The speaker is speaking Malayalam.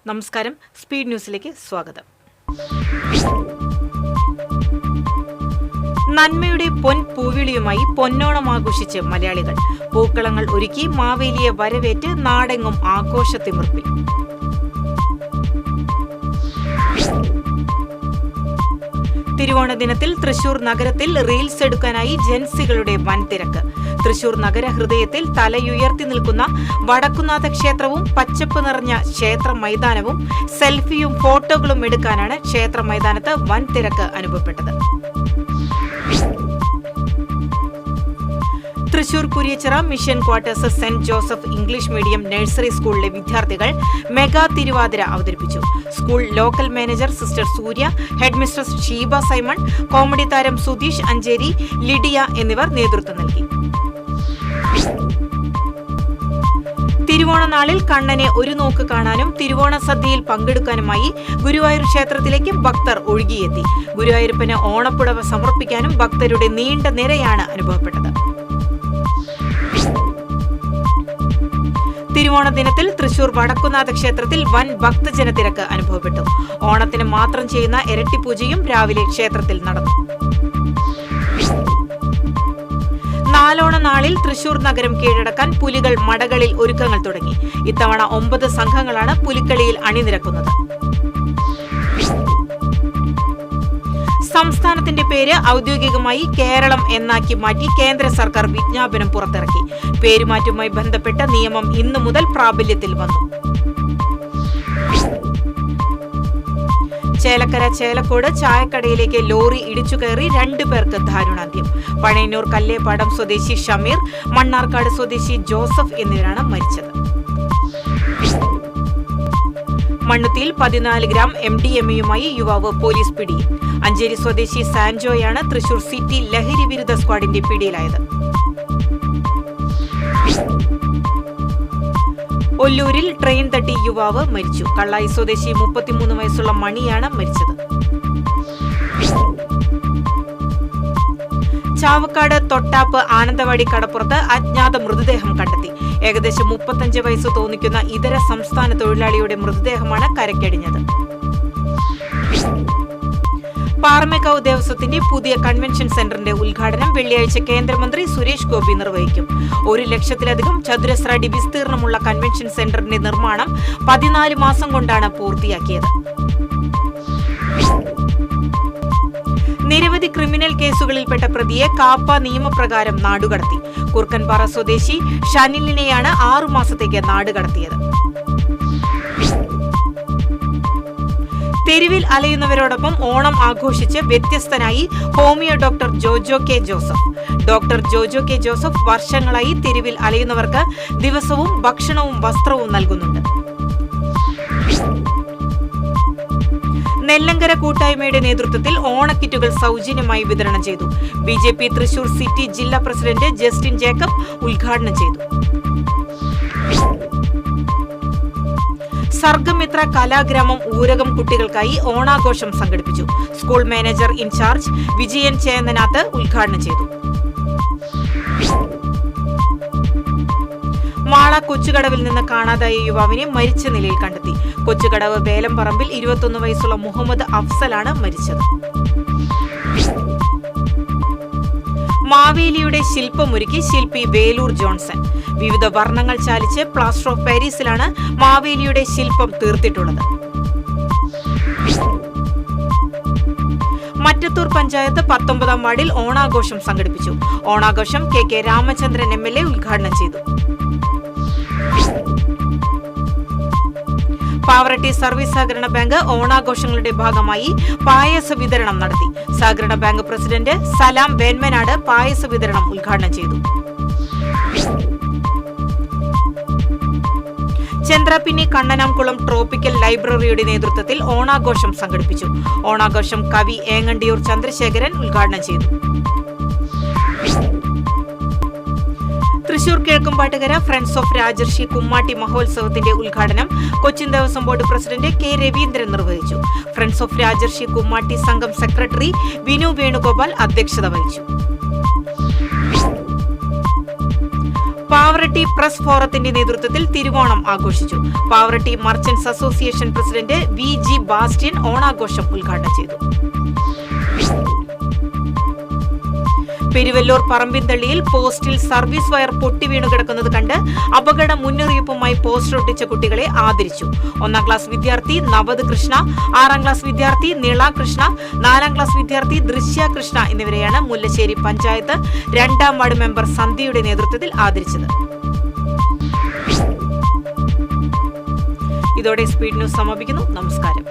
നമസ്കാരം, സ്പീഡ് ന്യൂസിലേക്ക് സ്വാഗതം. നന്മയുടെ പൊൻപൂവിളിയുമായി പൊന്നോണം ആഘോഷിച്ച് മലയാളികൾ. പൂക്കളങ്ങൾ ഒരുക്കി മാവേലിയെ വരവേറ്റ് നാടെങ്ങും ആഘോഷത്തിമിർപ്പിൽ. തിരുവോണ ദിനത്തിൽ തൃശൂർ നഗരത്തിൽ റീൽസ് എടുക്കാനായി ജൻസികളുടെ വൻ തിരക്ക്. തൃശൂർ നഗരഹൃദയത്തിൽ തലയുയർത്തി നിൽക്കുന്ന വടക്കുന്നാഥ ക്ഷേത്രവും പച്ചപ്പ് നിറഞ്ഞ ക്ഷേത്ര മൈതാനവും സെൽഫിയും ഫോട്ടോകളും എടുക്കാനാണ് ക്ഷേത്ര മൈതാനത്ത് വൻ തിരക്ക് അനുഭവപ്പെട്ടത്. Thrissur Kuriachira mission quarters saint Joseph English medium nursery സ്കൂളിലെ വിദ്യാർത്ഥികൾ മെഗാ തിരുവാതിര അവതരിപ്പിച്ചു. School local manager sister Surya, headmistress Sheeba Simon, comedy താരം സുധീഷ് അഞ്ചേരി, ലിഡിയ എന്നിവർ നേതൃത്വം നൽകി. തിരുവോണ നാളിൽ കണ്ണനെ ഒരു നോക്ക് കാണാനും തിരുവോണ സദ്യയിൽ പങ്കെടുക്കാനുമായി ഗുരുവായൂർ ക്ഷേത്രത്തിലേക്ക് ഭക്തർ ഒഴുകിയെത്തി. ഗുരുവായൂരപ്പന് ഓണപ്പുടവ സമർപ്പിക്കാനും ഭക്തരുടെ നീണ്ട നിരയാണ് അനുഭവപ്പെട്ടത്. തിരുവോണ ദിനത്തിൽ തൃശൂർ വടക്കുന്നാഥ ക്ഷേത്രത്തിൽ വൻ ഭക്തജന തിരക്ക് അനുഭവപ്പെട്ടു. ഓണത്തിന് മാത്രം ചെയ്യുന്ന ഇരട്ടിപ്പൂജയും രാവിലെ ക്ഷേത്രത്തിൽ നടന്നു. നാലോണ നാളിൽ തൃശൂർ നഗരം കീഴടക്കാൻ പുലികൾ മടകളിൽ ഒരുക്കങ്ങൾ തുടങ്ങി. ഇത്തവണ 9 സംഘങ്ങളാണ് പുലിക്കളിയിൽ അണിനിരക്കുന്നത്. സംസ്ഥാനത്തിന്റെ പേര് ഔദ്യോഗികമായി കേരളം എന്നാക്കി മാറ്റി കേന്ദ്ര സർക്കാർ വിജ്ഞാപനം പുറത്തിറക്കി. പേരുമാറ്റവുമായി ബന്ധപ്പെട്ട നിയമം ഇന്നു മുതൽ പ്രാബല്യത്തിൽ വന്നു. ചേലക്കര ചേലക്കോട് ചായക്കടയിലേക്ക് ലോറി ഇടിച്ചുകയറി 2 പേർക്ക് ദാരുണാന്ത്യം. പഴയന്നൂർ കല്ലേപ്പാടം സ്വദേശി ഷമീർ, മണ്ണാർക്കാട് സ്വദേശി ജോസഫ് എന്നിവരാണ് മരിച്ചത്. മണ്ണുത്തിയിൽ 14 ഗ്രാം MDMA-യുമായി യുവാവ് പോലീസ് പിടിയിൽ. അഞ്ചേരി സ്വദേശി സാൻജോയാണ് തൃശൂർ സിറ്റി ലഹരി വിരുദ്ധ സ്ക്വാഡിന്റെ പിടിയിലായത്. ഒല്ലൂരിൽ ട്രെയിൻ തട്ടി യുവാവ് മരിച്ചു. കള്ളായി സ്വദേശി 33 വയസ്സുള്ള മണിയാണ് മരിച്ചത്. ചാവക്കാട് തൊട്ടാപ്പ് ആനന്ദവാടി കടപ്പുറത്ത് അജ്ഞാത മൃതദേഹം കണ്ടെത്തി. ഏകദേശം 35 വയസ്സ് തോന്നിക്കുന്ന ഇതര സംസ്ഥാന തൊഴിലാളിയുടെ മൃതദേഹമാണ് കരക്കടിഞ്ഞത്. പാറമേക്കാവ് ദേവസ്വത്തിന്റെ പുതിയ കൺവെൻഷൻ സെന്ററിന്റെ ഉദ്ഘാടനം വെള്ളിയാഴ്ച കേന്ദ്രമന്ത്രി സുരേഷ് ഗോപി നിർവഹിക്കും. 1 ലക്ഷത്തിലധികം ചതുരശ്ര അടി വിസ്തീർണമുള്ള കൺവെൻഷൻ സെന്ററിന്റെ നിർമ്മാണം 14 മാസം കൊണ്ടാണ് പൂർത്തിയാക്കിയത്. നിരവധി ക്രിമിനൽ കേസുകളിൽപ്പെട്ട പ്രതിയെ കാപ്പ നിയമപ്രകാരം നാടുകടത്തി. കുർക്കൻപാറ സ്വദേശി ഷനിലിനെയാണ് 6 മാസത്തേക്ക് നാടുകടത്തിയത്. തെരുവിൽ അലയുന്നവരോടൊപ്പം ഓണം ആഘോഷിച്ച് വ്യത്യസ്തനായി homeo doctor Jojo K Joseph. Doctor Jojo K Joseph വർഷങ്ങളായി തെരുവിൽ അലയുന്നവർക്ക് ദിവസവും ഭക്ഷണവും വസ്ത്രവും നൽകുന്നുണ്ട്. നെല്ലങ്കര കൂട്ടായ്മയുടെ നേതൃത്വത്തിൽ ഓണക്കിറ്റുകൾ സൗജന്യമായി വിതരണം ചെയ്തു. BJP തൃശൂർ സിറ്റി ജില്ലാ പ്രസിഡന്റ് ജസ്റ്റിൻ ജേക്കബ് ഉദ്ഘാടനം ചെയ്തു. സർഗമിത്ര കലാഗ്രാമം ഊരകം കുട്ടികൾക്കായി ഓണാഘോഷം സംഘടിപ്പിച്ചു. സ്കൂൾ മാനേജർ ഇൻചാർജ് വിജയൻ ചേന്നനാഥ് ഉദ്ഘാടനം ചെയ്തു. മാള കൊച്ചുകടവിൽ നിന്ന് കാണാതായ യുവാവിനെ മരിച്ച നിലയിൽ കണ്ടെത്തി. കൊച്ചുകടവ് വേലംപറമ്പിൽ 21 വയസ്സുള്ള മുഹമ്മദ് അഫ്സലാണ് മരിച്ചത്. മാവേലിയുടെ ശില്പമൊരുക്കി ശില്പി വേലൂർ ജോൺസൺ. വിവിധ വർണ്ണങ്ങൾ ചാലിച്ച് പ്ലാസ്റ്റർ ഓഫ് പാരീസിലാണ് മാവേലിയുടെ ശില്പം തീർത്തിട്ടുള്ളത്. മറ്റത്തൂർ പഞ്ചായത്ത് 19-ാം വാർഡിൽ ഓണാഘോഷം സംഘടിപ്പിച്ചു. ഓണാഘോഷം KK രാമചന്ദ്രൻ MLA ഉദ്ഘാടനം ചെയ്തു. പാവറട്ടി സർവീസ് സഹകരണ ബാങ്ക് ഓണാഘോഷങ്ങളുടെ ഭാഗമായി പായസ വിതരണം നടത്തി. സഹകരണ ബാങ്ക് പ്രസിഡന്റ് സലാം വേന്മനാട് പായസ വിതരണം ഉദ്ഘാടനം ചെയ്തു. ചന്ദ്രാപിന്നി കണ്ണനാംകുളം ട്രോപ്പിക്കൽ ലൈബ്രറിയുടെ നേതൃത്വത്തിൽ ഓണാഘോഷം സംഘടിപ്പിച്ചു. ഓണാഘോഷം കവി ഏങ്ങണ്ടിയൂർ ചന്ദ്രശേഖരൻ ഉദ്ഘാടനം ചെയ്തു. തൃശൂർ കിഴക്കുംപാട്ടുകര ഫ്രണ്ട്സ് ഓഫ് രാജർഷി കുമ്മാട്ടി മഹോത്സവത്തിന്റെ ഉദ്ഘാടനം Cochin Devaswom board president K Raveendran നിർവഹിച്ചു. ഫ്രണ്ട്സ് ഓഫ് രാജർഷി കുമ്മാട്ടി സംഘം സെക്രട്ടറി വിനു വേണുഗോപാൽ അധ്യക്ഷത വഹിച്ചു. പാവറട്ടി പ്രസ് ഫോറത്തിന്റെ നേതൃത്വത്തിൽ തിരുവോണം ആഘോഷിച്ചു. Pavaratty merchants association president VG Bastian ഓണാഘോഷം ഉദ്ഘാടനം ചെയ്തു. പെരുവല്ലൂർ പറമ്പിന്തള്ളിയിൽ പോസ്റ്റിൽ സർവീസ് വയർ പൊട്ടിവീണു കിടക്കുന്നത് കണ്ട് അപകട മുന്നറിയിപ്പുമായി പോസ്റ്റർ ഒട്ടിച്ച കുട്ടികളെ ആദരിച്ചു. 1ാം ക്ലാസ് വിദ്യാർത്ഥി നവദ് കൃഷ്ണ, 6ാം ക്ലാസ് വിദ്യാർത്ഥി നിള കൃഷ്ണ, 4ാം ക്ലാസ് വിദ്യാർത്ഥി ദൃശ്യ കൃഷ്ണ എന്നിവരെയാണ് മുല്ലശ്ശേരി പഞ്ചായത്ത് 2ാം വാർഡ് മെമ്പർ സന്ധ്യയുടെ നേതൃത്വത്തിൽ ആദരിച്ചത്. ഇതോടെ സ്പീഡ് ന്യൂസ് സമാപിക്കുന്നു. നമസ്കാരം.